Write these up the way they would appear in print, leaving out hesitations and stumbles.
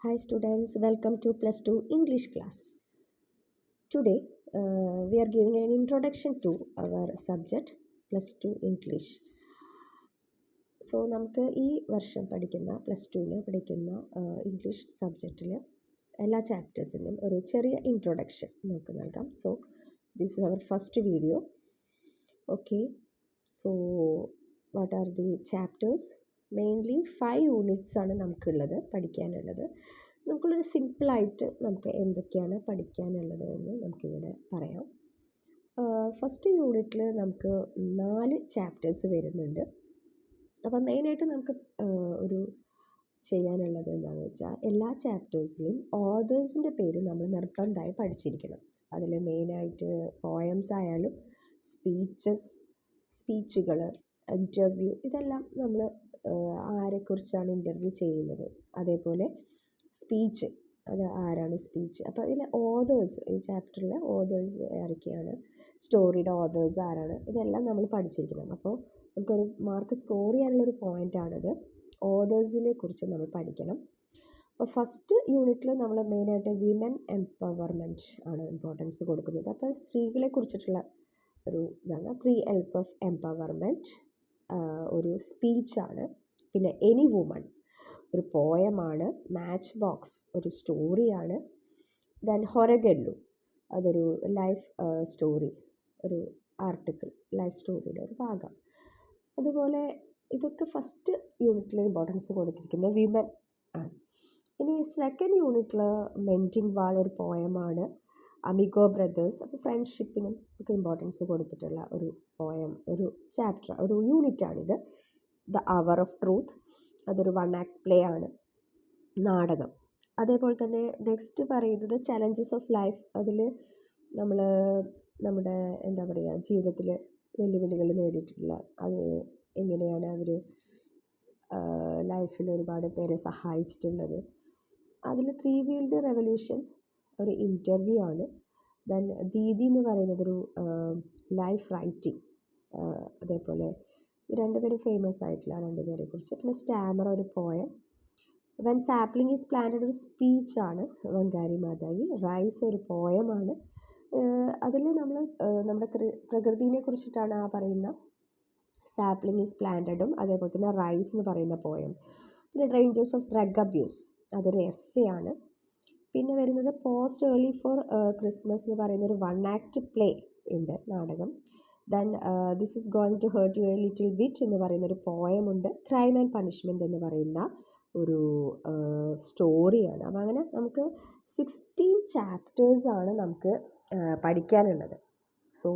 Hi students, welcome to plus 2 English class. Today we are giving an introduction to our subject plus 2 English. So നമുക്ക് ഈ വർഷം പഠിക്കുന്ന plus ടുവിൽ പഠിക്കുന്ന English സബ്ജക്റ്റിൽ എല്ലാ ചാപ്റ്റേഴ്സിനും ഒരു ചെറിയ ഇൻട്രൊഡക്ഷൻ നമുക്ക് നൽകാം. So this is our first video. Okay, so what are the chapters? Mainly 5 units ആണ് നമുക്കുള്ളത്, പഠിക്കാനുള്ളത്. നമുക്കുള്ളൊരു സിമ്പിളായിട്ട് നമുക്ക് എന്തൊക്കെയാണ് പഠിക്കാനുള്ളത് എന്ന് നമുക്കിവിടെ പറയാം. ഫസ്റ്റ് യൂണിറ്റിൽ നമുക്ക് 4 ചാപ്റ്റേഴ്സ് വരുന്നുണ്ട്. അപ്പം മെയിനായിട്ട് നമുക്ക് ഒരു ചെയ്യാനുള്ളത് എന്താണെന്ന് വെച്ചാൽ എല്ലാ ചാപ്റ്റേഴ്സിലും ഓതേഴ്സിൻ്റെ പേര് നമ്മൾ നിർബന്ധമായി പഠിച്ചിരിക്കണം. അതിൽ മെയിനായിട്ട് പോയംസ് ആയാലും സ്പീച്ചുകൾ, ഇൻ്റർവ്യൂ, ഇതെല്ലാം നമ്മൾ ആരെക്കുറിച്ചാണ് ഇൻ്റർവ്യൂ ചെയ്യുന്നത്, അതേപോലെ സ്പീച്ച്, അത് ആരാണ് സ്പീച്ച്, അപ്പോൾ ഇതിലെ ഓതേഴ്സ്, ഈ ചാപ്റ്ററിലെ ഓതേഴ്സ് ആരൊക്കെയാണ്, സ്റ്റോറിയുടെ ഓതേഴ്സ് ആരാണ്, ഇതെല്ലാം നമ്മൾ പഠിച്ചിരിക്കണം. അപ്പോൾ നമുക്കൊരു മാർക്ക് സ്കോർ ചെയ്യാനുള്ളൊരു പോയിൻ്റാണിത്. ഓതേഴ്സിനെ കുറിച്ച് നമ്മൾ പഠിക്കണം. അപ്പോൾ ഫസ്റ്റ് യൂണിറ്റിൽ നമ്മൾ മെയിനായിട്ട് വിമൻ എംപവർമെൻറ്റ് ആണ് ഇമ്പോർട്ടൻസ് കൊടുക്കുന്നത്. അപ്പോൾ സ്ത്രീകളെ കുറിച്ചിട്ടുള്ള ഒരു ഇതാണ്. 3 L's ഓഫ് എംപവർമെൻറ്റ്, ഒരു സ്പീച്ചാണ്, പിന്നെ എനി വുമൺ ഒരു പോയമാണ്, മാച്ച് ബോക്സ് ഒരു സ്റ്റോറിയാണ്, ദെൻ ഹൊരഗല്ലു അതൊരു ലൈഫ് സ്റ്റോറി, ഒരു ആർട്ടിക്കിൾ, ലൈഫ് സ്റ്റോറിയുടെ ഒരു ഭാഗം. അതുപോലെ ഇതൊക്കെ ഫസ്റ്റ് യൂണിറ്റിൽ ഇമ്പോർട്ടൻസ് കൊടുത്തിരിക്കുന്നത് വിമൻ ആണ്. ഇനി സെക്കൻഡ് യൂണിറ്റിൽ മെൻറ്റിംഗ് വാൾ ഒരു പോയമാണ്, അമിഗോ ബ്രദേഴ്സ്, അപ്പോൾ ഫ്രണ്ട്ഷിപ്പിനും ഒക്കെ ഇമ്പോർട്ടൻസ് കൊടുത്തിട്ടുള്ള ഒരു പോയം, ഒരു ചാപ്റ്റർ, ഒരു യൂണിറ്റാണിത്. ദ അവർ ഓഫ് ട്രൂത്ത് അതൊരു 1 act പ്ലേ ആണ്, നാടകം. അതേപോലെ തന്നെ നെക്സ്റ്റ് പറയുന്നത് ചലഞ്ചസ് ഓഫ് ലൈഫ്. അതിൽ നമ്മൾ നമ്മുടെ എന്താ പറയുക, ജീവിതത്തിൽ വെല്ലുവിളികൾ നേടിയിട്ടുള്ള, അത് എങ്ങനെയാണ് അവർ ലൈഫിൽ ഒരുപാട് പേരെ സഹായിച്ചിട്ടുള്ളത്. അതിൽ 3 വീൽഡ് റെവല്യൂഷൻ ഒരു ഇൻ്റർവ്യൂ ആണ്. ദെൻ ദീദി എന്ന് പറയുന്നതൊരു ലൈഫ് റൈറ്റിംഗ്. അതേപോലെ രണ്ടുപേരും ഫേമസ് ആയിട്ടുള്ള രണ്ടുപേരെ കുറിച്ച്. പിന്നെ സ്റ്റാമർ ഒരു poem. When sapling is planted ഒരു സ്പീച്ചാണ്, വങ്കാരി മാതായി. റൈസ് ഒരു പോയമാണ്. അതിൽ നമ്മൾ നമ്മുടെ പ്രകൃതിനെ കുറിച്ചിട്ടാണ് ആ പറയുന്ന സാപ്ലിംഗ് ഈസ് പ്ലാന്റഡും അതേപോലെ തന്നെ റൈസ് എന്ന് പറയുന്ന പോയം. പിന്നെ ഡേഞ്ചേഴ്സ് ഓഫ് ഡ്രഗ് അബ്യൂസ് അതൊരു എസ്സേ ആണ്. പിന്നെ വരുന്നത് പോസ്റ്റ് ഏർലി ഫോർ ക്രിസ്മസ് എന്ന് പറയുന്ന ഒരു 1 act പ്ലേ ഉണ്ട്, നാടകം. Then this is going to hurt you a little bit എന്ന് പറയുന്നൊരു പോയമുണ്ട്. ക്രൈം ആൻഡ് പണിഷ്മെൻറ്റ് എന്ന് പറയുന്ന ഒരു സ്റ്റോറിയാണ്. അപ്പോൾ അങ്ങനെ നമുക്ക് 16 ചാപ്റ്റേഴ്സാണ് നമുക്ക് പഠിക്കാനുള്ളത്. സോ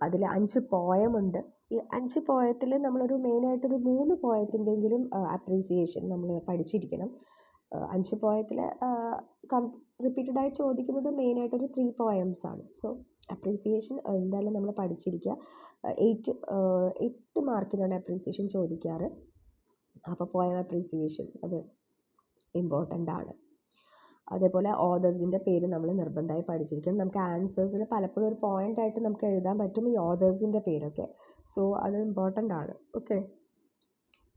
അതിൽ 5 പോയമുണ്ട്. ഈ 5 പോയത്തിൽ നമ്മളൊരു മെയിനായിട്ടൊരു 3 പോയത്തിൻ്റെങ്കിലും അപ്രീസിയേഷൻ നമ്മൾ പഠിച്ചിരിക്കണം. 5 പോയത്തിൽ റിപ്പീറ്റഡായി ചോദിക്കുന്നത് മെയിനായിട്ടൊരു 3 പോയംസ് ആണ്. സോ അപ്രീസിയേഷൻ എന്തായാലും നമ്മൾ പഠിച്ചിരിക്കുക. 8 മാർക്കിനാണ് അപ്രീസിയേഷൻ ചോദിക്കാറ്. അപ്പോൾ പോയം അപ്രീസിയേഷൻ അത് ഇമ്പോർട്ടൻ്റ് ആണ്. അതേപോലെ ഓതേഴ്സിൻ്റെ പേര് നമ്മൾ നിർബന്ധമായി പഠിച്ചിരിക്കണം. നമുക്ക് ആൻസേഴ്സിൽ പലപ്പോഴും ഒരു പോയിൻ്റായിട്ട് നമുക്ക് എഴുതാൻ പറ്റും ഈ ഓതേഴ്സിൻ്റെ പേരൊക്കെ. സോ അത് ഇമ്പോർട്ടൻ്റ് ആണ്. ഓക്കെ,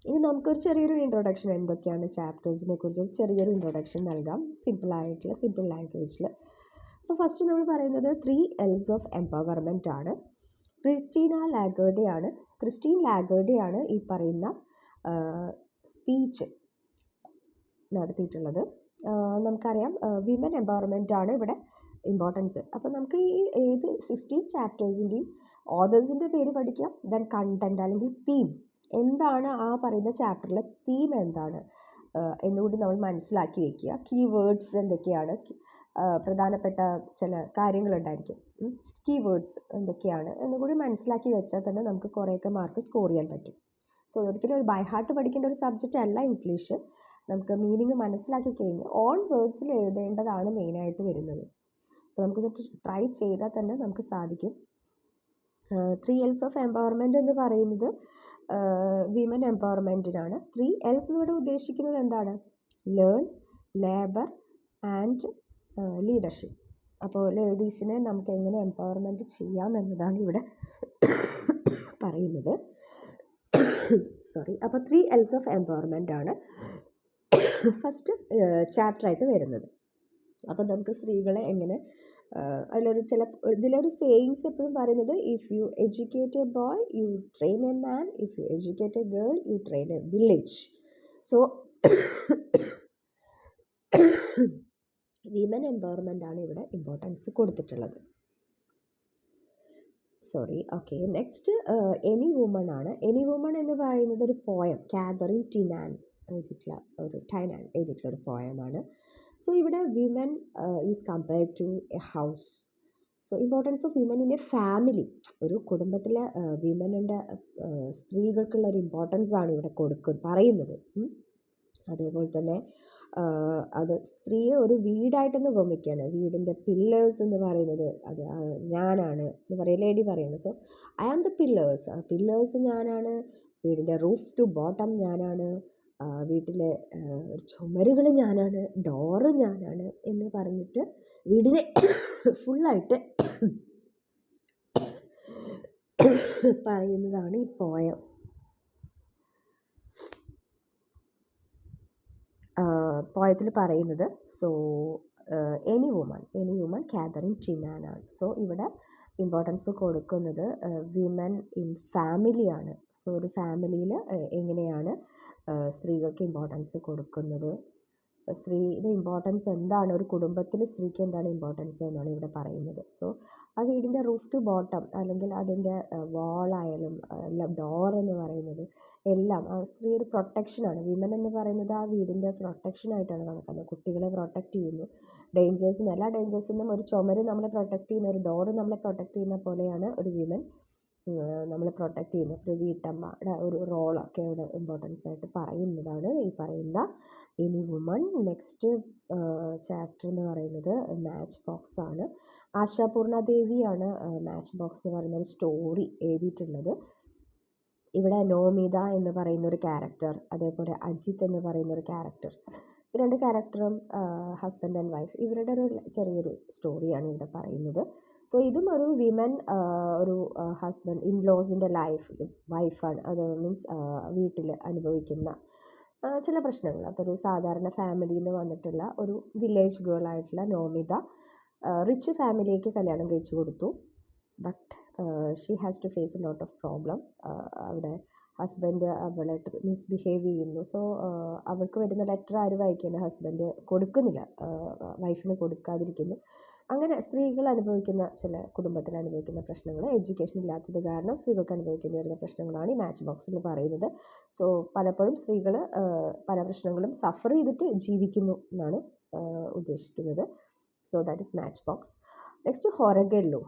ഇനി നമുക്കൊരു ചെറിയൊരു ഇൻട്രൊഡക്ഷൻ, എന്തൊക്കെയാണ് ചാപ്റ്റേഴ്സിനെ കുറിച്ച് ഒരു ചെറിയൊരു ഇൻട്രൊഡക്ഷൻ നൽകാം, സിമ്പിൾ ലാംഗ്വേജിൽ. അപ്പോൾ ഫസ്റ്റ് നമ്മൾ പറയുന്നത് 3 L's ഓഫ് എംപവർമെൻറ്റ് ആണ്. ക്രിസ്റ്റീൻ ലാഗേർഡെയാണ് ഈ പറയുന്ന സ്പീച്ച് നടത്തിയിട്ടുള്ളത്. നമുക്കറിയാം വിമൻ എംപവർമെൻ്റ് ആണ് ഇവിടെ ഇമ്പോർട്ടൻസ്. അപ്പോൾ നമുക്ക് ഈ ഏത് 16 ചാപ്റ്റേഴ്സിൻ്റെയും ഓതേഴ്സിൻ്റെ പേര് പഠിക്കാം. ദെൻ കണ്ടൻറ്റ് അല്ലെങ്കിൽ തീം, എന്താണ് ആ പറയുന്ന ചാപ്റ്ററിലെ തീം എന്താണ് എന്നുകൂടി നമ്മൾ മനസ്സിലാക്കി വെക്കുക. കീവേഡ്സ് എന്തൊക്കെയാണ്, പ്രധാനപ്പെട്ട ചില കാര്യങ്ങളുണ്ടായിരിക്കും, കീവേഡ്സ് എന്തൊക്കെയാണ് എന്നുകൂടി മനസ്സിലാക്കി വെച്ചാൽ തന്നെ നമുക്ക് കുറേയൊക്കെ മാർക്ക് സ്കോർ ചെയ്യാൻ പറ്റും. സോ ഒരിക്കലും ഒരു ബൈ ഹാർട്ട് പഠിക്കേണ്ട ഒരു സബ്ജക്റ്റ് അല്ല ഇംഗ്ലീഷ്. നമുക്ക് മീനിങ് മനസ്സിലാക്കി കഴിഞ്ഞ് ഓൺ വേർഡ്സിൽ എഴുതേണ്ടതാണ് മെയിനായിട്ട് വരുന്നത്. അപ്പോൾ നമുക്കിത് ട്രൈ ചെയ്താൽ തന്നെ നമുക്ക് സാധിക്കും. 3 L's ഓഫ് എംപവർമെൻറ്റ് എന്ന് പറയുന്നത് വിമൻ എംപവർമെൻറ്റിനാണ്. 3 L's എന്നിവിടെ ഉദ്ദേശിക്കുന്നത് എന്താണ്? Learn, labour and leadership. അപ്പോൾ ലേഡീസിനെ നമുക്ക് എങ്ങനെ എംപവർമെൻറ്റ് ചെയ്യാം എന്നതാണ് ഇവിടെ പറയുന്നത്. അപ്പോൾ 3 L's ഓഫ് എംപവർമെൻ്റ് ആണ്. ഫസ്റ്റ് ചാപ്റ്ററായിട്ട് വരുന്നത്. അപ്പം നമുക്ക് സ്ത്രീകളെ എങ്ങനെ ഇതിലൊരു സേയിങ്സ് എപ്പോഴും പറയുന്നത്, if you educate a boy you train a man, if you educate a girl you train a village. So women empowerment ആണ് ഇവിടെ ഇമ്പോർട്ടൻസ് കൊടുത്തിട്ടുള്ളത്. ഓക്കെ, നെക്സ്റ്റ് എനി വുമൺ ആണ്. എനി വുമൺ എന്ന് പറയുന്നത് ഒരു പോയം, കാതറിൻ ടൈനാൻ എഴുതിയിട്ടുള്ള ഒരു പോയമാണ്. സോ ഇവിടെ women is compared to a house. So importance of women in A family, ഒരു കുടുംബത്തിലെ വിമനിൻ്റെ സ്ത്രീകൾക്കുള്ള ഒരു ഇമ്പോർട്ടൻസ് ആണ് ഇവിടെ പറയുന്നത്. അതേപോലെ തന്നെ അത് സ്ത്രീയെ ഒരു വീടായിട്ട് തന്നെ ഉപമിക്കുകയാണ്. വീടിൻ്റെ പില്ലേഴ്സ് എന്ന് പറയുന്നത് അത് ഞാനാണ് എന്ന് പറയും, ലേഡി പറയുന്നത്. So I am the pillars, ആ പില്ലേഴ്സ് ഞാനാണ്. വീടിൻ്റെ റൂഫ് ടു ബോട്ടം ഞാനാണ്. വീട്ടിലെ ചുമരുകൾ ഞാനാണ്, ഡോറ് ഞാനാണ് എന്ന് പറഞ്ഞിട്ട് വീടിനെ ഫുള്ളായിട്ട് പറയുന്നതാണ് ഈ പോയം. പോയത്തിൽ പറയുന്നത്. So any woman Catherine Tynan ആണ്. സോ ഇവിടെ ഇമ്പോർട്ടൻസ് കൊടുക്കുന്നത് വിമൻ ഇൻ ഫാമിലിയാണ്. സോ ഒരു ഫാമിലിയിൽ എങ്ങനെയാണ് സ്ത്രീകൾക്ക് ഇമ്പോർട്ടൻസ് കൊടുക്കുന്നത്, സ്ത്രീയുടെ ഇമ്പോർട്ടൻസ് എന്താണ്, ഒരു കുടുംബത്തിൽ സ്ത്രീക്ക് എന്താണ് ഇമ്പോർട്ടൻസ് എന്നാണ് ഇവിടെ പറയുന്നത്. സോ ആ വീടിൻ്റെ റൂഫ് ടു ബോട്ടം അല്ലെങ്കിൽ അതിൻ്റെ വാളായാലും എല്ലാം ഡോർ എന്ന് പറയുന്നത് എല്ലാം ആ സ്ത്രീ ഒരു പ്രൊട്ടക്ഷനാണ്. വിമൻ എന്ന് പറയുന്നത് ആ വീടിൻ്റെ പ്രൊട്ടക്ഷനായിട്ടാണ് കണക്കാക്കുന്നത്. കുട്ടികളെ പ്രൊട്ടക്റ്റ് ചെയ്യുന്നു, എല്ലാ ഡേഞ്ചേഴ്സിൽ നിന്നും ഒരു ചുമര് നമ്മളെ പ്രൊട്ടക്റ്റ് ചെയ്യുന്ന, ഒരു ഡോറ് നമ്മളെ പ്രൊട്ടക്റ്റ് ചെയ്യുന്ന പോലെയാണ് ഒരു വിമൻ നമ്മളെ പ്രൊട്ടക്റ്റ് ചെയ്യുന്നത്. ഒരു വീട്ടമ്മയുടെ ഒരു റോളൊക്കെ ഇവിടെ ഇമ്പോർട്ടൻസ് ആയിട്ട് പറയുന്നതാണ് ഈ പറയുന്ന എനി വുമൺ. നെക്സ്റ്റ് ചാപ്റ്റർ എന്ന് പറയുന്നത് മാച്ച് ബോക്സ് ആണ്. ആശാപൂർണ ദേവിയാണ് മാച്ച് ബോക്സ് എന്ന് പറയുന്ന ഒരു സ്റ്റോറി എഴുതിയിട്ടുള്ളത്. ഇവിടെ നോമിത എന്ന് പറയുന്ന ഒരു ക്യാരക്ടർ, അതേപോലെ അജിത്ത് എന്ന് പറയുന്ന ഒരു ക്യാരക്ടർ, ഈ രണ്ട് ക്യാരക്ടറും ഹസ്ബൻഡ് ആൻഡ് വൈഫ്, ഇവരുടെ ഒരു ചെറിയൊരു സ്റ്റോറിയാണ് ഇവിടെ പറയുന്നത്. സോ ഇതും ഒരു വിമൻ ഒരു ഹസ്ബൻഡ് ഇൻലോസിൻ്റെ വൈഫാണ്. അത് മീൻസ് വീട്ടിൽ അനുഭവിക്കുന്ന ചില പ്രശ്നങ്ങൾ. അപ്പോൾ ഒരു സാധാരണ ഫാമിലിയിൽ നിന്ന് വന്നിട്ടുള്ള ഒരു വില്ലേജ് ഗേൾ ആയിട്ടുള്ള നോമിത റിച്ച് ഫാമിലിക്ക് കല്യാണം കഴിച്ചു കൊടുത്തു. But she has to face a lot of problem. അവിടെ ഹസ്ബൻഡ് അവളെ മിസ്ബിഹേവ് ചെയ്യുന്നു. സോ അവൾക്ക് വരുന്ന ലെറ്റർ ആര് വായിക്കുന്നു, ഹസ്ബൻഡ് കൊടുക്കുന്നില്ല, വൈഫിന് കൊടുക്കാതിരിക്കുന്നു. അങ്ങനെ സ്ത്രീകൾ അനുഭവിക്കുന്ന കുടുംബത്തിൽ അനുഭവിക്കുന്ന പ്രശ്നങ്ങൾ, എഡ്യൂക്കേഷൻ ഇല്ലാത്തത് കാരണം സ്ത്രീകൾക്ക് അനുഭവിക്കേണ്ടി വരുന്ന പ്രശ്നങ്ങളാണ് ഈ മാച്ച് ബോക്സിൽ പറയുന്നത്. സോ പലപ്പോഴും സ്ത്രീകൾ പല പ്രശ്നങ്ങളും സഫർ ചെയ്തിട്ട് ജീവിക്കുന്നു എന്നാണ് ഉദ്ദേശിക്കുന്നത്. So that is match box. Next ഹൊറഗല്ലു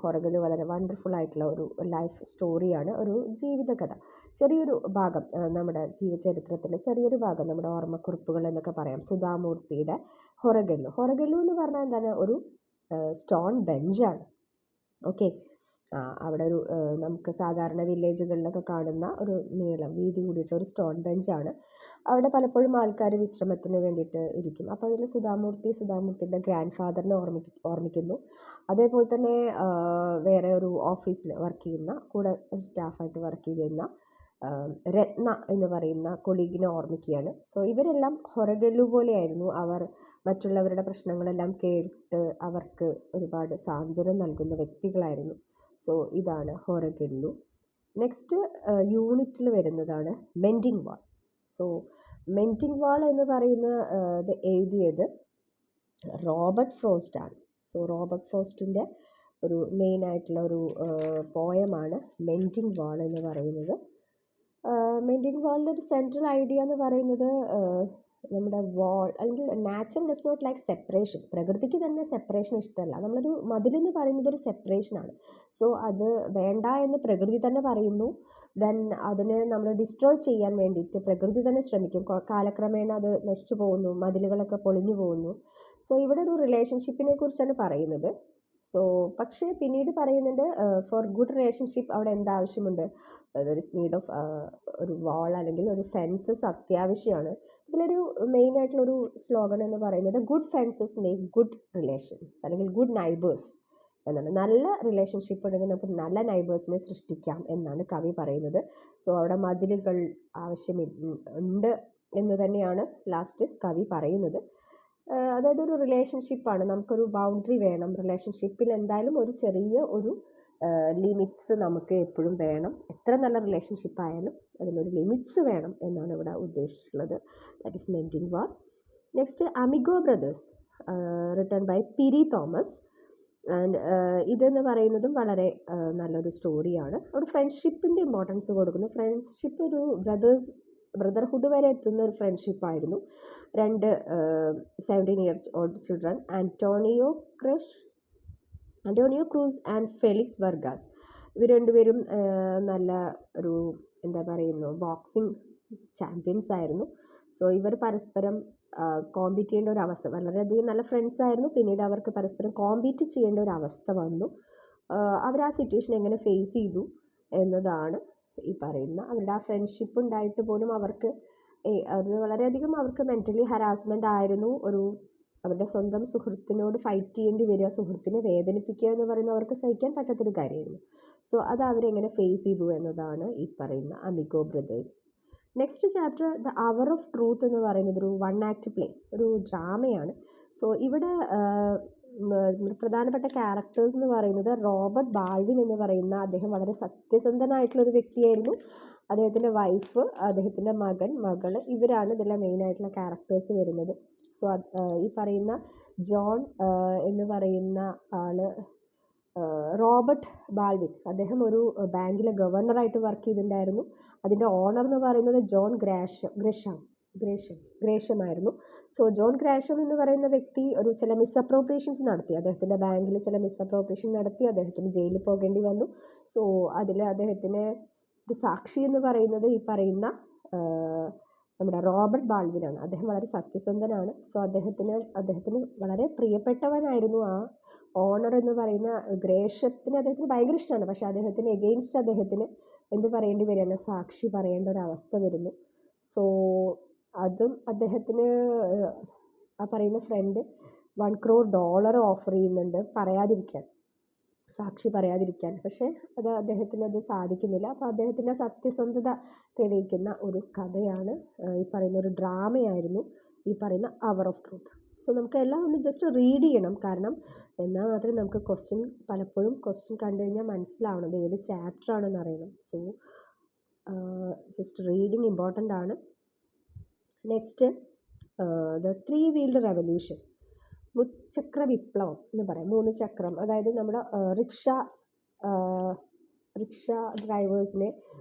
വളരെ വണ്ടർഫുൾ ആയിട്ടുള്ള ഒരു ലൈഫ് സ്റ്റോറിയാണ്, ഒരു ജീവിതകഥ. ചെറിയൊരു ഭാഗം നമ്മുടെ ജീവചരിത്രത്തിലെ ചെറിയൊരു ഭാഗം, നമ്മുടെ ഓർമ്മക്കുറിപ്പുകൾ എന്നൊക്കെ പറയാം. സുധാമൂർത്തിയുടെ ഹൊറഗല്ലു എന്ന് പറഞ്ഞാൽ എന്താണ്, ഒരു സ്റ്റോൺ ബെഞ്ചാണ്. ഓക്കെ, അവിടെ ഒരു നമുക്ക് സാധാരണ വില്ലേജുകളിലൊക്കെ കാണുന്ന ഒരു വീതി കൂടിയിട്ടുള്ള ഒരു സ്റ്റോൺ ബെഞ്ചാണ്. അവിടെ പലപ്പോഴും ആൾക്കാർ വിശ്രമത്തിന് വേണ്ടിയിട്ട് ഇരിക്കും. അപ്പോൾ അതിൽ സുധാമൂർത്തിയുടെ ഗ്രാൻഡ് ഫാദറിനെ ഓർമ്മിക്കുന്നു. അതേപോലെ തന്നെ വേറെ ഒരു ഓഫീസിൽ വർക്ക് ചെയ്യുന്ന, കൂടെ സ്റ്റാഫായിട്ട് വർക്ക് ചെയ്തിരുന്ന രത്ന എന്ന് പറയുന്ന കൊളീഗിനെ ഓർമ്മിക്കുകയാണ്. സോ ഇവരെല്ലാം ഹൊറഗല്ലു പോലെയായിരുന്നു. അവർ മറ്റുള്ളവരുടെ പ്രശ്നങ്ങളെല്ലാം കേട്ട് അവർക്ക് ഒരുപാട് സാന്ത്വനം നൽകുന്ന വ്യക്തികളായിരുന്നു. സോ ഇതാണ് ഹൊറഗല്ലു. നെക്സ്റ്റ് യൂണിറ്റിൽ വരുന്നതാണ് മെൻഡിങ് വാൾ. സോ മെൻഡിങ് വാൾ എന്ന് പറയുന്നത് എഴുതിയത് റോബർട്ട് ഫ്രോസ്റ്റ് ആണ്. സോ റോബർട്ട് ഫ്രോസ്റ്റിൻ്റെ ഒരു മെയിൻ ആയിട്ടുള്ള ഒരു പോയമാണ് മെൻഡിങ് വാൾ എന്ന് പറയുന്നത്. മെൻഡിങ് വാളിൻ്റെ ഒരു സെൻട്രൽ ഐഡിയ എന്ന് പറയുന്നത് നമ്മുടെ വാൾ അല്ലെങ്കിൽ nature does not like separation. പ്രകൃതിക്ക് തന്നെ സെപ്പറേഷൻ ഇഷ്ടമല്ല. നമ്മളൊരു മതിലെന്ന് പറയുന്നത് ഒരു സെപ്പറേഷനാണ്. സോ അത് വേണ്ട എന്ന് പ്രകൃതി തന്നെ പറയുന്നു. ദെൻ അതിനെ നമ്മൾ ഡിസ്ട്രോയ് ചെയ്യാൻ വേണ്ടിയിട്ട് പ്രകൃതി തന്നെ ശ്രമിക്കും. കാലക്രമേണ അത് നശിച്ചു പോകുന്നു, മതിലുകളൊക്കെ പൊളിഞ്ഞു പോകുന്നു. സോ ഇവിടെ ഒരു റിലേഷൻഷിപ്പിനെ കുറിച്ചാണ് പറയുന്നത്. സോ പക്ഷേ പിന്നീട് പറയുന്നുണ്ട് ഫോർ ഗുഡ് റിലേഷൻഷിപ്പ് അവിടെ എന്താവശ്യമുണ്ട്, ദർ ഇസ് നീഡ് ഓഫ് ഒരു വാൾ അല്ലെങ്കിൽ ഒരു ഫെൻസസ് അത്യാവശ്യമാണ്. ഇതിലൊരു മെയിൻ ആയിട്ടുള്ളൊരു സ്ലോഗൻ എന്ന് പറയുന്നത് good fences make good relations അല്ലെങ്കിൽ ഗുഡ് നൈബേഴ്സ് എന്നാണ്. നല്ല റിലേഷൻഷിപ്പ് ഉണ്ടെങ്കിൽ നമുക്ക് നല്ല നൈബേഴ്സിനെ സൃഷ്ടിക്കാം എന്നാണ് കവി പറയുന്നത്. സോ അവിടെ മതിലുകൾ ആവശ്യമുണ്ട് എന്ന് തന്നെയാണ് ലാസ്റ്റ് കവി പറയുന്നത്. അതായത് ഒരു റിലേഷൻഷിപ്പാണ്, നമുക്കൊരു ബൗണ്ടറി വേണം റിലേഷൻഷിപ്പിൽ. എന്തായാലും ഒരു ചെറിയ ഒരു ലിമിറ്റ്സ് നമുക്ക് എപ്പോഴും വേണം. എത്ര നല്ല റിലേഷൻഷിപ്പ് ആയാലും അതിനൊരു ലിമിറ്റ്സ് വേണം എന്നാണ് ഇവിടെ ഉദ്ദേശിച്ചിട്ടുള്ളത്. That is meant in war. Next Amigo Brothers, written by Piri Thomas. And ഇതെന്ന് പറയുന്നതും വളരെ നല്ലൊരു സ്റ്റോറിയാണ്. അവിടെ ഫ്രണ്ട്ഷിപ്പിൻ്റെ ഇമ്പോർട്ടൻസ് കൊടുക്കുന്നു. ഫ്രണ്ട്ഷിപ്പ് ഒരു ബ്രദർഹുഡ് വരെ എത്തുന്ന ഒരു ഫ്രണ്ട്ഷിപ്പായിരുന്നു. 2 17 years old children, Antonio Cruz and Felix Vargas. ഇവർ രണ്ടുപേരും നല്ല ഒരു എന്താ പറയുന്നു ബോക്സിംഗ് ചാമ്പ്യൻസ് ആയിരുന്നു. സോ ഇവർ പരസ്പരം കോമ്പീറ്റ് ചെയ്യേണ്ട ഒരു അവസ്ഥ, വളരെയധികം നല്ല ഫ്രണ്ട്സ് ആയിരുന്നു, പിന്നീട് അവർക്ക് പരസ്പരം കോമ്പീറ്റ് ചെയ്യേണ്ട ഒരു അവസ്ഥ വന്നു. അവർ ആ സിറ്റുവേഷൻ എങ്ങനെ ഫേസ് ചെയ്തു എന്നതാണ് ഈ പറയുന്ന. അവരുടെ ആ ഫ്രണ്ട്ഷിപ്പ് ഉണ്ടായിട്ട് പോലും അവർക്ക് അത് വളരെയധികം അവർക്ക് മെൻ്റലി ഹരാസ്മെൻ്റ് ആയിരുന്നു. അവരുടെ സ്വന്തം സുഹൃത്തിനോട് ഫൈറ്റ് ചെയ്യേണ്ടി വരിക, സുഹൃത്തിനെ വേദനിപ്പിക്കുക എന്ന് പറയുന്നത് അവർക്ക് സഹിക്കാൻ പറ്റാത്തൊരു കാര്യമായിരുന്നു. സോ അത് അവരെങ്ങനെ ഫേസ് ചെയ്തു എന്നതാണ് ഈ പറയുന്ന amigo brothers. Next chapter the hour of truth എന്ന് പറയുന്നത് ഒരു 1 act പ്ലേ, ഒരു ഡ്രാമയാണ്. സോ ഇവിടെ പ്രധാനപ്പെട്ട ക്യാരക്ടേഴ്സ് എന്ന് പറയുന്നത് റോബർട്ട് ബാൾവിൻ എന്ന് പറയുന്ന അദ്ദേഹം വളരെ സത്യസന്ധനായിട്ടുള്ളൊരു വ്യക്തിയായിരുന്നു. അദ്ദേഹത്തിൻ്റെ വൈഫ്, അദ്ദേഹത്തിൻ്റെ മകൾ, ഇവരാണ് ഇതിലെ മെയിനായിട്ടുള്ള ക്യാരക്ടേഴ്സ് വരുന്നത്. സോ ഈ പറയുന്ന ജോൺ എന്ന് പറയുന്ന ആള്, റോബർട്ട് ബാൾവിൻ, അദ്ദേഹം ഒരു ബാങ്കിലെ ഗവർണറായിട്ട് വർക്ക് ചെയ്തിട്ടുണ്ടായിരുന്നു. അതിൻ്റെ ഓണർ എന്ന് പറയുന്നത് ജോൺ ഗ്രേഷം ആയിരുന്നു. സോ ജോൺ ഗ്രാഷം എന്ന് പറയുന്ന വ്യക്തി ചില മിസ്അപ്രോപ്രിയേഷൻസ് നടത്തി, അദ്ദേഹത്തിൻ്റെ ബാങ്കിൽ ചില മിസ്അപ്രോപ്രിയേഷൻ നടത്തി, അദ്ദേഹത്തിന് ജയിലിൽ പോകേണ്ടി വന്നു. സോ അതിൽ അദ്ദേഹത്തിന് ഒരു സാക്ഷി എന്ന് പറയുന്നത് ഈ പറയുന്ന നമ്മുടെ റോബർട്ട് ബാൾവിനാണ്. അദ്ദേഹം വളരെ സത്യസന്ധനാണ്. സോ അദ്ദേഹത്തിന് വളരെ പ്രിയപ്പെട്ടവനായിരുന്നു ആ ഓണർ എന്ന് പറയുന്ന ഗ്രേഷത്തിന്. അദ്ദേഹത്തിന് ഭയങ്കര ഇഷ്ടമാണ്. പക്ഷേ അദ്ദേഹത്തിന് എഗെയിൻസ്റ്റ് അദ്ദേഹത്തിന് എന്ത് പറയേണ്ടി വരികയാണ്, സാക്ഷി പറയേണ്ട ഒരു അവസ്ഥ വരുന്നു. സോ അതും അദ്ദേഹത്തിന് ആ പറയുന്ന ഫ്രണ്ട് $1 crore ഓഫർ ചെയ്യുന്നുണ്ട് സാക്ഷി പറയാതിരിക്കാൻ. പക്ഷേ അദ്ദേഹത്തിന് അത് സാധിക്കുന്നില്ല. അപ്പോൾ അദ്ദേഹത്തിൻ്റെ സത്യസന്ധത തെളിയിക്കുന്ന ഒരു കഥയാണ്, ഈ പറയുന്ന ഒരു ഡ്രാമയായിരുന്നു ഈ പറയുന്ന അവർ ഓഫ് ട്രൂത്ത്. സോ നമുക്ക് എല്ലാം ഒന്ന് ജസ്റ്റ് റീഡ് ചെയ്യണം. കാരണം എന്നാൽ മാത്രമേ നമുക്ക് പലപ്പോഴും ക്വസ്റ്റ്യൻ കണ്ടു കഴിഞ്ഞാൽ മനസ്സിലാവണം ഏത് ചാപ്റ്റർ ആണെന്ന് അറിയണം. സോ ജസ്റ്റ് റീഡിങ് ഇമ്പോർട്ടൻ്റ് ആണ്. നെക്സ്റ്റ് ദ 3-wheeled revolution, മുച്ചക്ര വിപ്ലവം എന്ന് പറയാം. 3 ചക്രം, അതായത് നമ്മുടെ റിക്ഷ ഡ്രൈവേഴ്സിനെ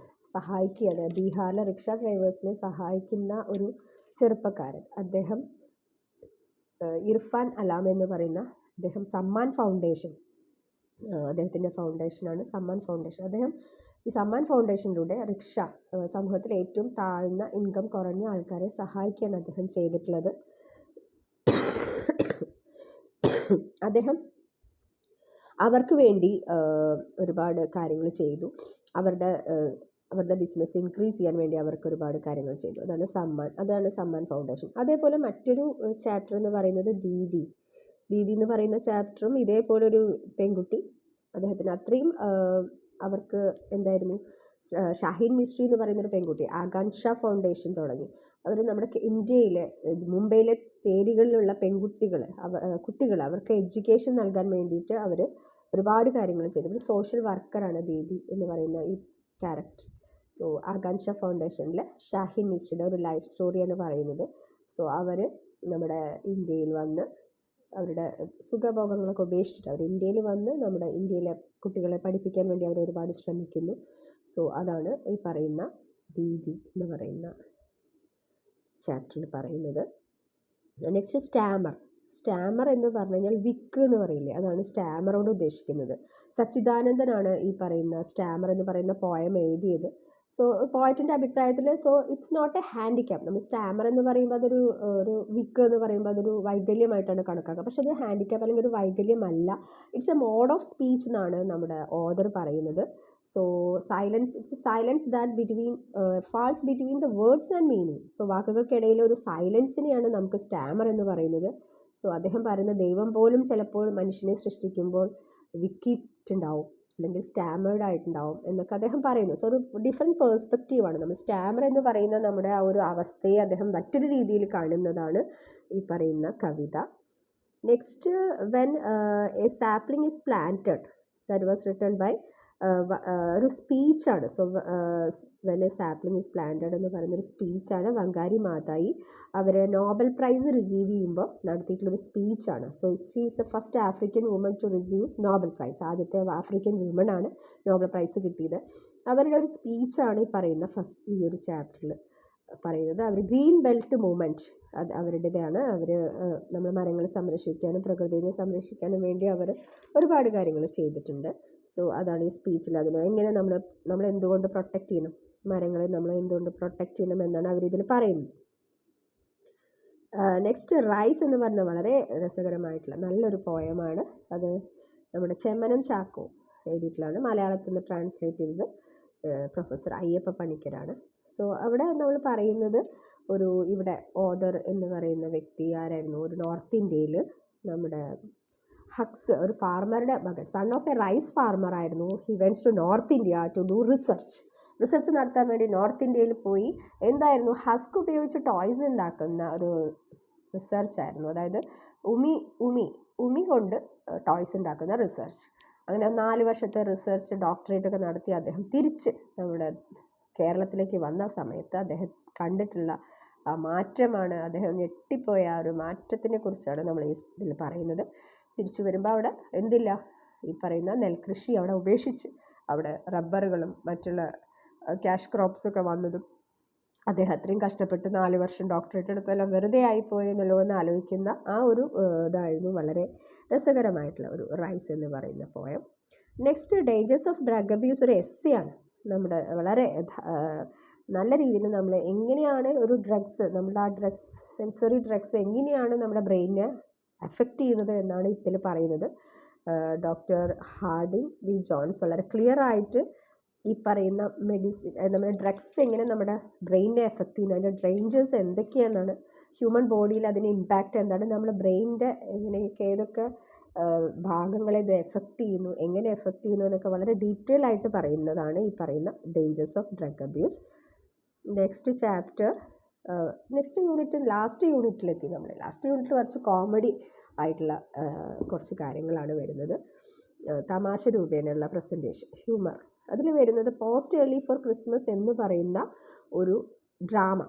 സഹായിക്കുകയാണ്. ബീഹാറിലെ റിക്ഷ ഡ്രൈവേഴ്സിനെ സഹായിക്കുന്ന ഒരു ചെറുപ്പക്കാരൻ, അദ്ദേഹം ഇർഫാൻ അലാം എന്ന് പറയുന്ന അദ്ദേഹം സമ്മാൻ ഫൗണ്ടേഷൻ, അദ്ദേഹത്തിൻ്റെ ഫൗണ്ടേഷനാണ് സമ്മാൻ ഫൗണ്ടേഷൻ. അദ്ദേഹം ഈ സമ്മാൻ ഫൗണ്ടേഷനിലൂടെ സമൂഹത്തിലെ ഏറ്റവും താഴ്ന്ന ഇൻകം കുറഞ്ഞ ആൾക്കാരെ സഹായിക്കുകയാണ് അദ്ദേഹം ചെയ്തിട്ടുള്ളത്. അദ്ദേഹം അവർക്ക് വേണ്ടി ഒരുപാട് കാര്യങ്ങൾ ചെയ്തു. അവരുടെ ബിസിനസ് ഇൻക്രീസ് ചെയ്യാൻ വേണ്ടി അവർക്ക് ഒരുപാട് കാര്യങ്ങൾ ചെയ്തു. അതാണ് സമ്മാൻ ഫൗണ്ടേഷൻ. അതേപോലെ മറ്റൊരു ചാപ്റ്റർ എന്ന് പറയുന്നത് ദീദി എന്ന് പറയുന്ന ചാപ്റ്ററും ഇതേപോലൊരു പെൺകുട്ടി, അദ്ദേഹത്തിന് അത്രയും അവർക്ക് എന്തായിരുന്നു, ഷാഹിൻ മിസ്ട്രി എന്ന് പറയുന്നൊരു പെൺകുട്ടി ആകാൻഷ ഫൗണ്ടേഷൻ തുടങ്ങി. അവർ നമ്മുടെ ഇന്ത്യയിലെ മുംബൈയിലെ ചേരികളിലുള്ള കുട്ടികൾ അവർക്ക് എഡ്യൂക്കേഷൻ നൽകാൻ വേണ്ടിയിട്ട് അവർ ഒരുപാട് കാര്യങ്ങൾ ചെയ്തു. ഒരു സോഷ്യൽ വർക്കറാണ് ദീദി എന്ന് പറയുന്ന ഈ ക്യാരക്ടർ. സോ ആകാൻഷ ഫൗണ്ടേഷനിലെ ഷാഹിൻ മിസ്ട്രിയുടെ ഒരു ലൈഫ് സ്റ്റോറിയാണ് പറയുന്നത്. സോ അവർ നമ്മുടെ ഇന്ത്യയിൽ വന്ന് അവരുടെ സുഖഭോഗങ്ങളൊക്കെ ഉപേക്ഷിച്ചിട്ട് അവർ ഇന്ത്യയിൽ വന്ന് നമ്മുടെ ഇന്ത്യയിലെ കുട്ടികളെ പഠിപ്പിക്കാൻ വേണ്ടി അവർ ഒരുപാട് ശ്രമിക്കുന്നു. സോ അതാണ് ഈ പറയുന്ന ദീദി എന്ന് പറയുന്ന ചാപ്റ്ററിൽ പറയുന്നത്. നെക്സ്റ്റ് സ്റ്റാമർ എന്ന് പറഞ്ഞു കഴിഞ്ഞാൽ വിക്ക് എന്ന് പറയില്ലേ, അതാണ് സ്റ്റാമറോട് ഉദ്ദേശിക്കുന്നത്. സച്ചിദാനന്ദനാണ് ഈ പറയുന്ന സ്റ്റാമർ എന്ന് പറയുന്ന പോയം എഴുതിയത്. സോ പോയറ്റിൻ്റെ അഭിപ്രായത്തിൽ ഇറ്റ്സ് നോട്ട് എ ഹാൻഡിക്യാപ്പ്. നമ്മൾ സ്റ്റാമർ എന്ന് പറയുമ്പോൾ ഒരു വിക്ക് എന്ന് പറയുമ്പോൾ അതൊരു വൈകല്യമായിട്ടാണ് കണക്കാക്കുക. പക്ഷെ അതൊരു ഹാൻഡിക്യാപ്പ് അല്ലെങ്കിൽ ഒരു വൈകല്യമല്ല. It's a mode of speech എന്നാണ് നമ്മുടെ ഓതർ പറയുന്നത്. So it's silence that falls between the words and meaning. So വാക്കുകൾക്കിടയിൽ ഒരു സൈലൻസിനെയാണ് നമുക്ക് സ്റ്റാമർ എന്ന് പറയുന്നത്. സോ അദ്ദേഹം പറയുന്ന ദൈവം പോലും ചിലപ്പോൾ മനുഷ്യനെ സൃഷ്ടിക്കുമ്പോൾ വിക്കിയിട്ടുണ്ടാവും. അല്ലെങ്കിൽ സ്റ്റാമേർഡ് ആയിട്ടുണ്ടാവും എന്നൊക്കെ അദ്ദേഹം പറയുന്നു. സോ ഒരു ഡിഫറെൻറ്റ് പേഴ്സ്പെക്റ്റീവാണ്. നമ്മൾ സ്റ്റാമർ എന്ന് പറയുന്ന നമ്മുടെ ആ ഒരു അവസ്ഥയെ അദ്ദേഹം മറ്റൊരു രീതിയിൽ കാണുന്നതാണ് ഈ പറയുന്ന കവിത. Next, when a sapling is planted, that was written by ഒരു സ്പീച്ചാണ്. So when a sapling is planted എന്ന് പറയുന്നൊരു സ്പീച്ചാണ്. വങ്കാരി മാതായി അവർ നോബൽ പ്രൈസ് റിസീവ് ചെയ്യുമ്പോൾ നടത്തിയിട്ടുള്ളൊരു സ്പീച്ചാണ്. So she is the first African woman to receive Nobel prize. ആദ്യത്തെ ആഫ്രിക്കൻ വുമൺ ആണ് നോബൽ പ്രൈസ് കിട്ടിയത്. അവരുടെ ഒരു സ്പീച്ചാണ് ഈ പറയുന്ന ഈ ഒരു ചാപ്റ്ററിൽ പറയുന്നത്. അവർ ഗ്രീൻ ബെൽറ്റ് മൂവ്മെൻറ്റ് അത് അവരുടേതാണ്. അവർ നമ്മൾ മരങ്ങൾ സംരക്ഷിക്കാനും പ്രകൃതിയെ സംരക്ഷിക്കാനും വേണ്ടി അവർ ഒരുപാട് കാര്യങ്ങൾ ചെയ്തിട്ടുണ്ട്. സോ അതാണ് ഈ സ്പീച്ചിൽ. അതിന് എങ്ങനെ നമ്മൾ എന്തുകൊണ്ട് പ്രൊട്ടക്റ്റ് ചെയ്യണം, മരങ്ങളെ നമ്മൾ എന്തുകൊണ്ട് പ്രൊട്ടക്റ്റ് ചെയ്യണം എന്നാണ് അവരിതിൽ പറയുന്നത്. നെക്സ്റ്റ്, റൈസ് എന്ന് പറഞ്ഞ വളരെ രസകരമായിട്ടുള്ള നല്ലൊരു പോയമാണ്. അത് നമ്മുടെ ചെമ്മനം ചാക്കോ എഴുതിയിട്ടുള്ളതാണ്. മലയാളത്തിൽ നിന്ന് ട്രാൻസ്ലേറ്റ് ചെയ്തത് പ്രൊഫസർ അയ്യപ്പ പണിക്കരാണ്. സോ അവിടെ നമ്മൾ പറയുന്നത് ഇവിടെ ഓദർ എന്ന് പറയുന്ന വ്യക്തി ആരായിരുന്നു? ഒരു നോർത്ത് ഇന്ത്യയിൽ നമ്മുടെ ഹക്സ്, ഒരു ഫാർമറുടെ മകൻ, son of a rice farmer ആയിരുന്നു. He went to north India to do research നടത്താൻ വേണ്ടി നോർത്ത് ഇന്ത്യയിൽ പോയി. എന്തായിരുന്നു? ഹസ്ക് ഉപയോഗിച്ച് ടോയ്സ് ഉണ്ടാക്കുന്ന ഒരു റിസർച്ച് ആയിരുന്നു. അതായത് ഉമി കൊണ്ട് ടോയ്സ് ഉണ്ടാക്കുന്ന റിസർച്ച്. അങ്ങനെ 4 വർഷത്തെ റിസർച്ച് ഡോക്ടറേറ്റ് ഒക്കെ നടത്തി അദ്ദേഹം തിരിച്ച് നമ്മുടെ കേരളത്തിലേക്ക് വന്ന സമയത്ത് അദ്ദേഹം കണ്ടിട്ടുള്ള ആ മാറ്റമാണ്, അദ്ദേഹം ഞെട്ടിപ്പോയ ആ ഒരു മാറ്റത്തിനെ കുറിച്ചാണ് നമ്മൾ ഇതിൽ പറയുന്നത്. തിരിച്ചു വരുമ്പോൾ അവിടെ എന്തില്ല, ഈ പറയുന്ന നെൽകൃഷി അവിടെ ഉപേക്ഷിച്ച് അവിടെ റബ്ബറുകളും മറ്റുള്ള ക്യാഷ് ക്രോപ്സൊക്കെ വന്നതും അദ്ദേഹം അത്രയും കഷ്ടപ്പെട്ട് 4 വർഷം ഡോക്ടറേറ്റ് എടുത്തെല്ലാം വെറുതെ ആയിപ്പോയെന്നല്ലോ എന്ന് ആലോചിക്കുന്ന ആ ഒരു ഇതായിരുന്നു വളരെ രസകരമായിട്ടുള്ള ഒരു റൈസ് എന്ന് പറയുന്ന poem. Next, dangers of drug abuse ഒരു എസ്സെയാണ്. നമ്മുടെ വളരെ നല്ല രീതിയിൽ നമ്മൾ എങ്ങനെയാണ് ഒരു നമ്മുടെ ആ സെൻസറി ഡ്രഗ്സ് എങ്ങനെയാണ് നമ്മുടെ ബ്രെയിനിനെ അഫക്റ്റ് ചെയ്യുന്നത് എന്നാണ് ഇതിൽ പറയുന്നത്. ഡോക്ടർ ഹാർഡിൻ വി ജോൺസ് വളരെ ക്ലിയർ ആയിട്ട് ഈ പറയുന്ന നമ്മുടെ ഡ്രഗ്സ് എങ്ങനെ നമ്മുടെ ബ്രെയിനിനെ എഫക്റ്റ് ചെയ്യുന്നു, അതിൻ്റെ ഡേഞ്ചേഴ്സ് എന്തൊക്കെയാണെന്നാണ്, ഹ്യൂമൻ ബോഡിയിൽ അതിൻ്റെ ഇമ്പാക്റ്റ് എന്താണ്, നമ്മുടെ ബ്രെയിനിൻ്റെ എങ്ങനെയൊക്കെ ഏതൊക്കെ ഭാഗങ്ങളെ ഇത് എഫക്റ്റ് ചെയ്യുന്നു, എങ്ങനെ എഫക്റ്റ് ചെയ്യുന്നു എന്നൊക്കെ വളരെ ഡീറ്റെയിൽ ആയിട്ട് പറയുന്നതാണ് ഈ പറയുന്ന dangers of drug abuse. Next chapter, next unit, last യൂണിറ്റിലെത്തി. ലാസ്റ്റ് യൂണിറ്റിൽ കുറച്ച് കോമഡി ആയിട്ടുള്ള കുറച്ച് കാര്യങ്ങളാണ് വരുന്നത്. തമാശ രൂപേണയുള്ള പ്രസൻറ്റേഷൻ, ഹ്യൂമർ. അതിൽ വരുന്നത് പോസ്റ്റ് ഏർലി ഫോർ ക്രിസ്മസ് എന്ന് പറയുന്ന ഒരു ഡ്രാമ.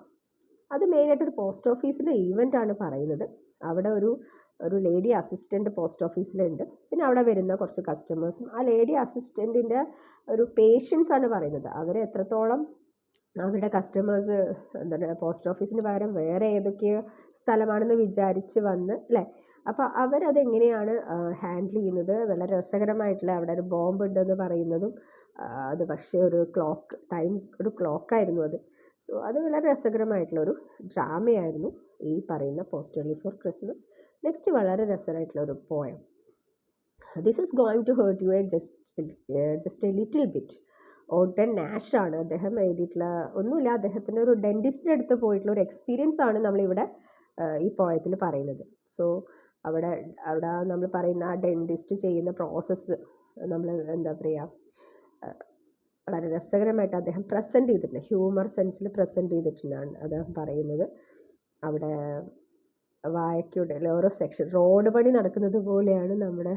അത് മെയിനായിട്ടൊരു പോസ്റ്റ് ഓഫീസിലെ ഈവൻ്റ് ആണ് പറയുന്നത്. അവിടെ ഒരു ലേഡി അസിസ്റ്റൻറ്റ് പോസ്റ്റ് ഓഫീസിലുണ്ട്. പിന്നെ അവിടെ വരുന്ന കുറച്ച് കസ്റ്റമേഴ്സും ആ ലേഡി അസിസ്റ്റൻറ്റിൻ്റെ ഒരു പേഷ്യൻസ് ആണ് പറയുന്നത്. അവർ എത്രത്തോളം അവരുടെ കസ്റ്റമേഴ്സ് എന്താണ് പോസ്റ്റ് ഓഫീസിന് പകരം വേറെ ഏതൊക്കെയോ സ്ഥലമാണെന്ന് വിചാരിച്ച് വന്ന് അല്ലേ, അപ്പോൾ അവരതെങ്ങനെയാണ് ഹാൻഡിൽ ചെയ്യുന്നത്. വളരെ രസകരമായിട്ടുള്ള അവിടെ ഒരു ബോംബ് ഉണ്ടെന്ന് പറയുന്നതും അത് പക്ഷേ ഒരു ക്ലോക്കായിരുന്നു അത്. സോ അത് വളരെ രസകരമായിട്ടുള്ളൊരു ഡ്രാമയായിരുന്നു ഈ പറയുന്ന post early for Christmas. Next, വളരെ രസമായിട്ടുള്ളൊരു poem, this is going to hurt you just a little bit. Ogden Nash ആണ് അദ്ദേഹം എഴുതിയിട്ടുള്ള. ഒന്നുമില്ല, അദ്ദേഹത്തിൻ്റെ ഒരു ഡെൻറ്റിസ്റ്റിൻ്റെ അടുത്ത് പോയിട്ടുള്ള ഒരു എക്സ്പീരിയൻസ് ആണ് നമ്മളിവിടെ ഈ പോയത്തിൽ പറയുന്നത്. സോ അവിടെ നമ്മൾ പറയുന്ന ആ ഡെൻറ്റിസ്റ്റ് ചെയ്യുന്ന പ്രോസസ്സ് നമ്മൾ എന്താ പറയുക, വളരെ രസകരമായിട്ട് അദ്ദേഹം പ്രസൻറ്റ് ചെയ്തിട്ടുണ്ട്, ഹ്യൂമർ സെൻസിൽ പ്രസൻറ്റ് ചെയ്തിട്ടുണ്ടാണ് അദ്ദേഹം പറയുന്നത്. അവിടെ വാഴയ്ക്കൂടെ ഓരോ സെക്ഷൻ റോഡ് പണി നടക്കുന്നത് പോലെയാണ് നമ്മുടെ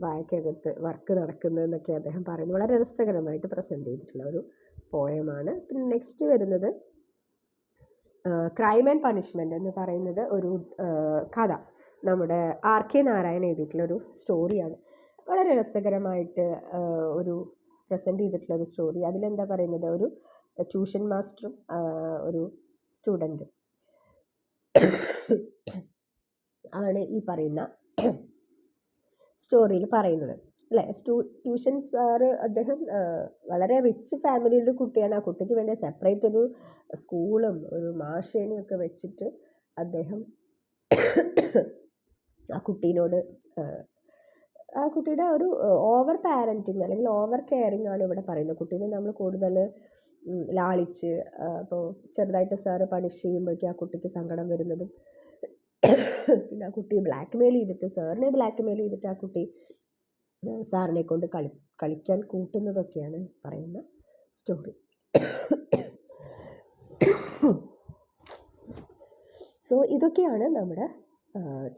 വാഴയ്ക്കകത്ത് വർക്ക് നടക്കുന്നതെന്നൊക്കെ അദ്ദേഹം പറയുന്നു. വളരെ രസകരമായിട്ട് പ്രസൻറ്റ് ചെയ്തിട്ടുള്ള ഒരു പോയമാണ്. പിന്നെ നെക്സ്റ്റ് വരുന്നത് ക്രൈം ആൻഡ് പണിഷ്മെൻറ്റ് എന്ന് പറയുന്നത് ഒരു കഥ, നമ്മുടെ RK നാരായൺ എഴുതിയിട്ടുള്ളൊരു സ്റ്റോറിയാണ്. വളരെ രസകരമായിട്ട് ഒരു പ്രസൻറ്റ് ചെയ്തിട്ടുള്ള ഒരു സ്റ്റോറി. അതിലെന്താ പറയുന്നത്, ഒരു ട്യൂഷൻ മാസ്റ്ററും ഒരു സ്റ്റുഡൻറ്റും ആണ് ഈ പറയുന്ന സ്റ്റോറിയിൽ പറയുന്നത് അല്ലേ. ട്യൂഷൻ സാറ് അദ്ദേഹം വളരെ റിച്ച് ഫാമിലിയുടെ കുട്ടിയാണ്. ആ കുട്ടിക്ക് വേണ്ടി സെപ്പറേറ്റ് ഒരു സ്കൂളും ഒരു മാഷേനും ഒക്കെ വെച്ചിട്ട് അദ്ദേഹം ആ കുട്ടിയുടെ ഒരു ഓവർ പാരൻറ്റിങ് അല്ലെങ്കിൽ ഓവർ കെയറിങ് ആണ് ഇവിടെ പറയുന്നത്. കുട്ടീനെ നമ്മൾ കൂടുതൽ ലാളിച്ച് അപ്പോൾ ചെറുതായിട്ട് സാറ് പണിഷ് ചെയ്യുമ്പോഴേക്കും ആ കുട്ടിക്ക് സങ്കടം വരുന്നതും പിന്നെ ആ കുട്ടിയെ സാറിനെ ബ്ലാക്ക് മെയിൽ ചെയ്തിട്ട് ആ കുട്ടി സാറിനെ കൊണ്ട് കളിക്കാൻ കൂട്ടുന്നതൊക്കെയാണ് പറയുന്ന സ്റ്റോറി. സോ ഇതൊക്കെയാണ് നമ്മുടെ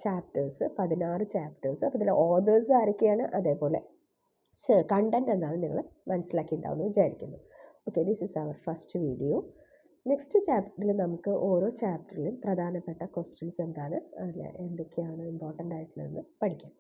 ചാപ്റ്റേഴ്സ്, 16 ചാപ്റ്റേഴ്സ്. അപ്പോൾ ഇതിൽ ഓതേഴ്സ് ആരൊക്കെയാണ്, അതേപോലെ കണ്ടൻറ് എന്താണെന്ന് നിങ്ങൾ മനസ്സിലാക്കിയിട്ടുണ്ടാവുമെന്ന് വിചാരിക്കുന്നു. Okay, this is our first video. Next ചാപ്റ്ററിൽ നമുക്ക് ഓരോ ചാപ്റ്ററിലും പ്രധാനപ്പെട്ട ക്വസ്റ്റ്യൻസ് എന്താണ്, അല്ല എന്തൊക്കെയാണ് ഇമ്പോർട്ടൻ്റ് ആയിട്ടുള്ളതെന്ന് പഠിക്കാം.